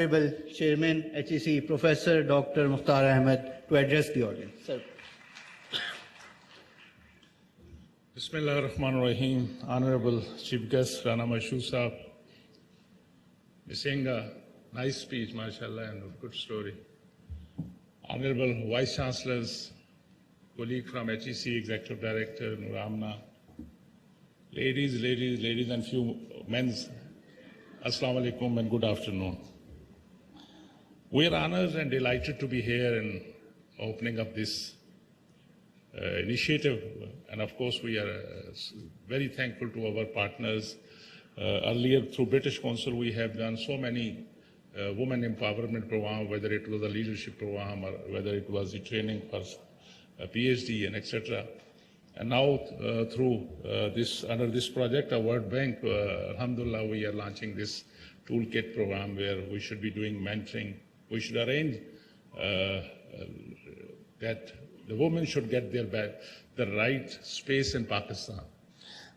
Honorable Chairman, HEC Professor Dr. Mukhtar Ahmed to address the audience. Sir. Bismillah ar-Rahman ar-Rahim. Honorable Chief Guest Rana Mashood Saab, saying a nice speech, mashallah, and a good story. Honorable Vice Chancellors, colleague from HEC Executive Director Noor Amna, ladies and few men's, Assalamu alaikum and good afternoon. We are honored and delighted to be here in opening up this initiative, and of course we are very thankful to our partners. Earlier through British Council we have done so many women empowerment program, whether it was a leadership program or whether it was the training for PhD and etc. And now through under this project, our World Bank, alhamdulillah, we are launching this toolkit program where we should be doing mentoring. We should arrange that the women should get the right space in Pakistan.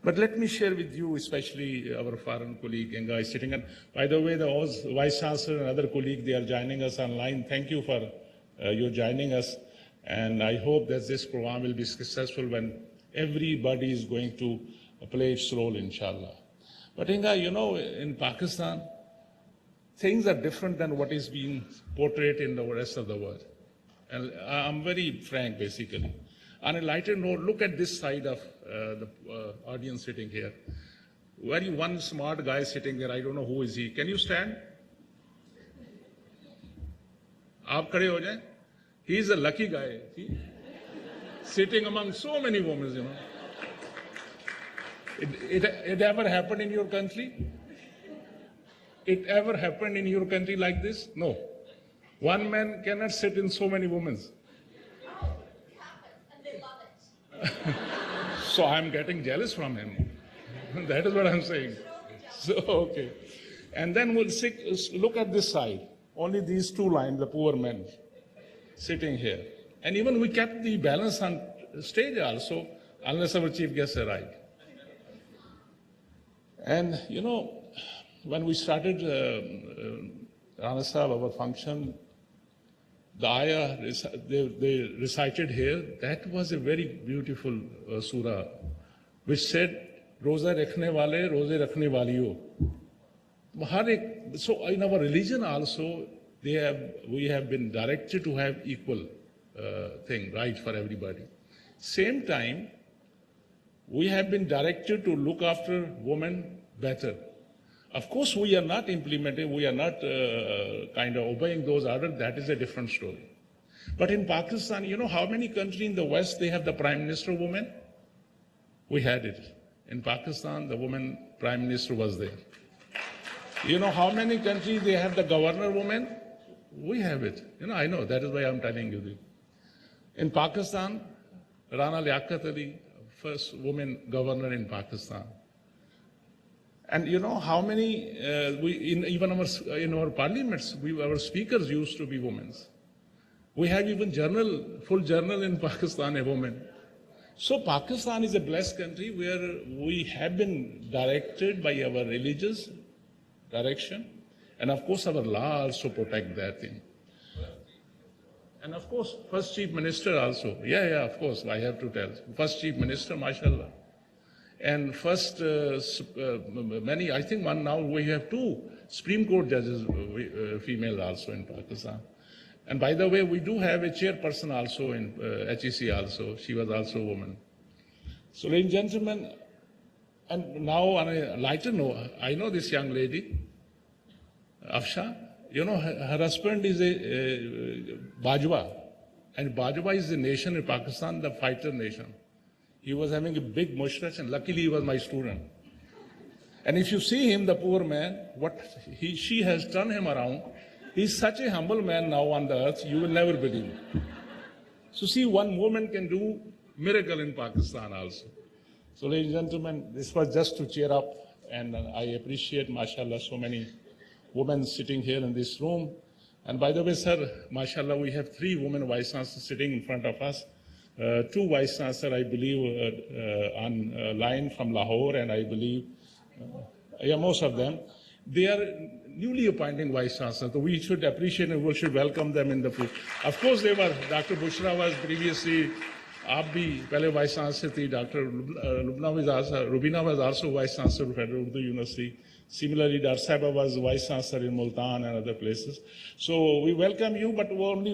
But let me share with you, especially our foreign colleague Inga is sitting. And by the way, the Vice Chancellor and other colleagues, they are joining us online. Thank you for your joining us. And I hope that this program will be successful when everybody is going to play its role, inshallah. But Inga, you know, in Pakistan, things are different than what is being portrayed in the rest of the world. And I'm very frank, basically. On a lighter note, look at this side of the audience sitting here. Very one smart guy sitting there, I don't know who is he. Can you stand? Aap khade ho jaye. He is a lucky guy, see? Sitting among so many women, you know. It ever happened in your country? It ever happened in your country like this? No. One man cannot sit in so many women. So I'm getting jealous from him. That is what I'm saying. So, okay. And then we'll look at this side. Only these two lines, the poor men sitting here. And even we kept the balance on stage also, unless our chief guests arrived. And, you know, when we started Rana Sahab, our function, the ayah they recited here, that was a very beautiful surah, which said, Roza rakhne wale, roze rakhne waliyo. So in our religion also, we have been directed to have equal thing, right, for everybody. Same time, we have been directed to look after women better. Of course, we are not implementing, we are not kind of obeying those orders. That is a different story. But in Pakistan, you know how many countries in the West, they have the Prime Minister woman? We had it. In Pakistan, the woman Prime Minister was there. You know how many countries they have the Governor woman? We have it. You know, I know, that is why I'm telling you this. In Pakistan, Rana Liaquat Ali, first woman governor in Pakistan. And you know how many, even in our parliaments, our speakers used to be women. We have even full journal in Pakistan, a woman. So Pakistan is a blessed country where we have been directed by our religious direction. And of course, our law also protect that thing. And of course, first chief minister also. Yeah, of course, I have to tell. First chief minister, mashallah. And first, I think now we have two Supreme Court judges, female also in Pakistan. And by the way, we do have a chairperson also in HEC also. She was also a woman. So ladies and gentlemen, and now on a lighter note, I know this young lady, Afsha, you know, her husband is a Bajwa. And Bajwa is a nation in Pakistan, the fighter nation. He was having a big mustache, and luckily he was my student. And if you see him, the poor man, she has turned him around. He's such a humble man now on the earth, you will never believe it. So see, one woman can do miracle in Pakistan also. So ladies and gentlemen, this was just to cheer up, and I appreciate, mashallah, so many women sitting here in this room. And by the way, sir, mashallah, we have 3 women vice chancellors sitting in front of us. 2 vice chancellors, I believe, on line from Lahore, and I believe, most of them. They are newly appointing vice chancellor, so we should appreciate and we should welcome them in the field. Of course, they were. Dr. Bushra was previously. आप भी पहले vice chancellor थी. Doctor Rubina was also vice chancellor of Federal Urdu University. Similarly, Dr. Saiba was vice chancellor in Multan and other places. So we welcome you, but only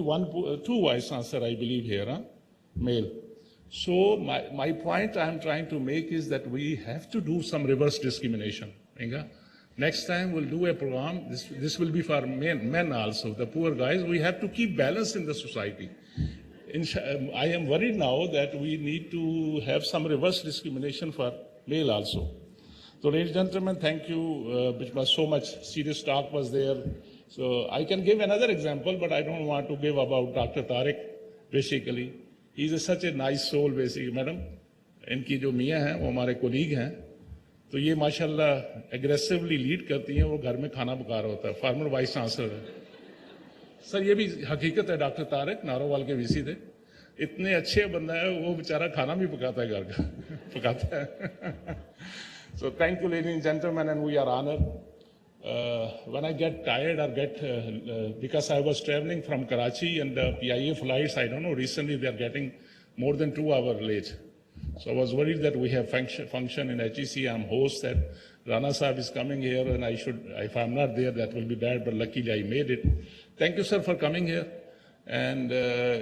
two vice chancellor, I believe, here, male. So my point I'm trying to make is that we have to do some reverse discrimination. Next time we'll do a program. This will be for men also, the poor guys. We have to keep balance in the society. I am worried now that we need to have some reverse discrimination for male also. So, ladies and gentlemen, thank you. Because so much serious talk was there. So I can give another example, but I don't want to give about Dr. Tariq. Basically, he's such a nice soul. Basically, madam, इनकी जो मियाँ हैं, वो हमारे colleague हैं. तो ये माशाल्लाह एग्रेसिवली लीड करती हैं. वो घर में खाना पका रहा होता है. फार्मर वाइस चांसलर है. सर ये भी हकीकत है. डॉक्टर तारिक नारोवाल के वीसी थे. इतने अच्छे बंदा है, वो बेचारा खाना भी पकाता है घर का. पकाता है. So thank you, ladies and gentlemen, and we are honored. When I get tired or because I was traveling from Karachi and the PIA flights, I don't know, recently they are getting more than 2 hours late. So I was worried that we have function in HEC. I'm host that Rana Sahib is coming here, and if I'm not there, that will be bad, but luckily I made it. Thank you, sir, for coming here. And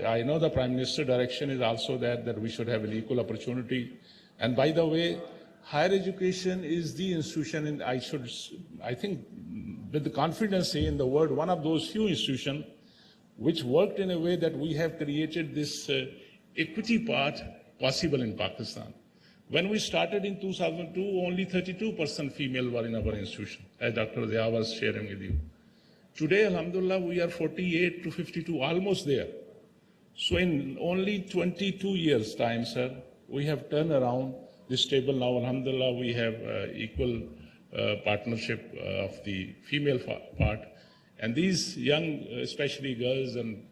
I know the Prime Minister direction is also that we should have an equal opportunity. And by the way, higher education is the institution, and I think with the confidence say in the world, one of those few institutions which worked in a way that we have created this equity part possible in Pakistan. When we started in 2002, only 32% female were in our institution, as Dr. Zia was sharing with you. Today, alhamdulillah, we are 48 to 52, almost there. So in only 22 years' time, sir, we have turned around this table. Now, alhamdulillah, we have equal partnership of the female part. And these young, especially girls and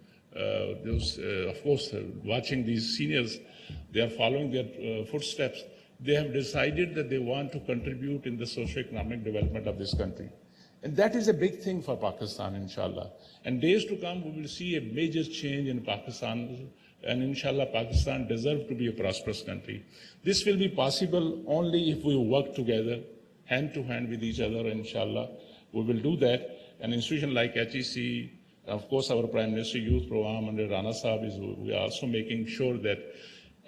those, of course, watching these seniors, they are following their footsteps. They have decided that they want to contribute in the socio-economic development of this country. And that is a big thing for Pakistan, inshallah. And days to come, we will see a major change in Pakistan. And inshallah, Pakistan deserves to be a prosperous country. This will be possible only if we work together, hand to hand with each other, inshallah. We will do that. An institution like HEC, of course, our Prime Minister Youth Program under Rana Sahib, we are also making sure that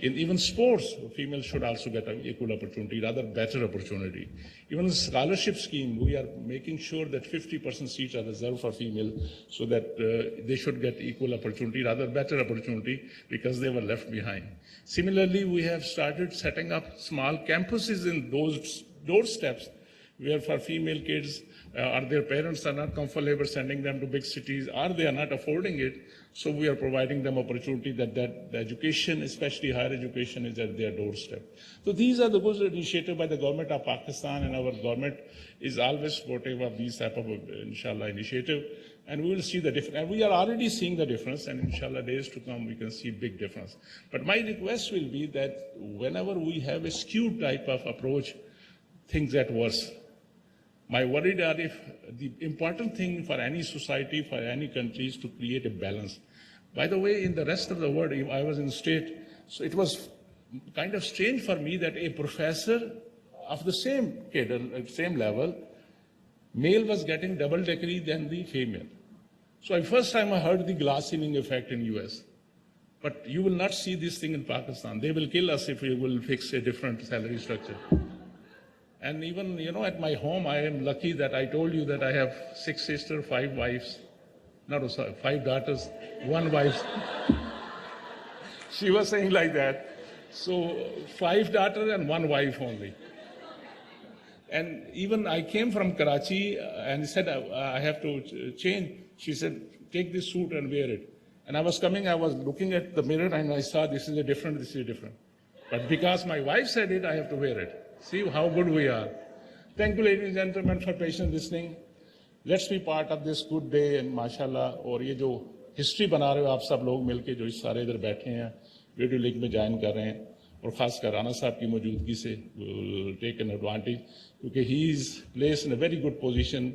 in even sports, females should also get an equal opportunity, rather better opportunity. Even in the scholarship scheme, we are making sure that 50% seats are reserved for female so that they should get equal opportunity, rather better opportunity, because they were left behind. Similarly, we have started setting up small campuses in those doorsteps where for female kids, or their parents are not comfortable sending them to big cities, or they are not affording it. So we are providing them opportunity that the education, especially higher education, is at their doorstep. So these are the good initiatives by the government of Pakistan, and our government is always supportive of these type of, inshallah, initiative. And we will see the difference. And we are already seeing the difference, and inshallah, days to come, we can see big difference. But my request will be that whenever we have a skewed type of approach, things get worse. My worry are if the important thing for any society, for any country, is to create a balance. By the way, in the rest of the world, I was in state, so it was kind of strange for me that a professor of the same cadre, same level, male was getting double degree than the female. So first time I heard the glass ceiling effect in US. But you will not see this thing in Pakistan. They will kill us if we will fix a different salary structure. And even, at my home, I am lucky that I told you that I have 6 sisters, 5 wives. No, sorry, 5 daughters, 1 wife. She was saying like that. So 5 daughters and 1 wife only. And even I came from Karachi and said, I have to change. She said, take this suit and wear it. And I was coming, I was looking at the mirror and I saw this is different. But because my wife said it, I have to wear it. See how good we are. Thank you, ladies and gentlemen, for patient listening. Let's be part of this good day, and mashallah. और ये जो history बना रहे हो आप सब लोग मिलके जो इस सारे इधर बैठे हैं, वीडियो लिंक में ज्वाइन कर रहे हैं, और ख़ासकर राना साहब की मौजूदगी से टेक एन एडवांटेज, क्योंकि he is place in a very good position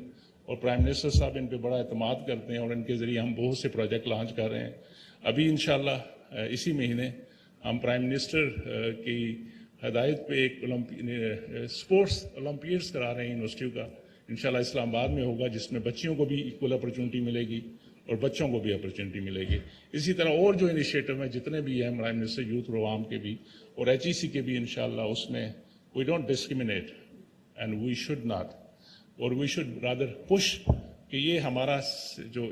और प्राइम मिनिस्टर साहब इन पे बड़ा एतमाद करते हैं और इनके ज़रिए हम बहुत से प्रोजेक्ट लॉन्च कर रहे हैं। अभी इंशाल्लाह इसी महीने हम प्राइम मिनिस्टर की हदायत पे एक स्पोर्ट्स ओलंपियाड्स करा रहे हैं यूनिवर्सिटियों का, इंशाल्लाह इस्लामाबाद में होगा, जिसमें बच्चियों को भी इक्वल अपॉर्चुनिटी मिलेगी और बच्चों को भी अपॉर्चुनिटी मिलेगी। इसी तरह और जो इनिशिएटिव हैं जितने भी हैं प्राइम मिनिस्टर यूथ प्रोग्राम के भी और HEC के भी, इंशाल्लाह उसमें we don't discriminate and we should not, और वी शुड रादर पुश कि ये हमारा जो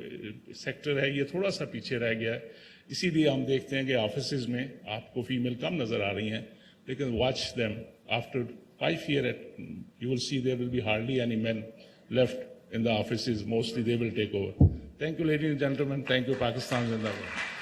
सेक्टर है ये थोड़ा सा पीछे रह गया है। इसीलिए हम देखते हैं कि ऑफिस में आपको फीमेल कम नज़र आ रही हैं, लेकिन watch them after 5 years you will see there will be hardly any men left in the offices. Mostly they will take over. Thank you, ladies and gentlemen. Thank you, Pakistan Zindabad.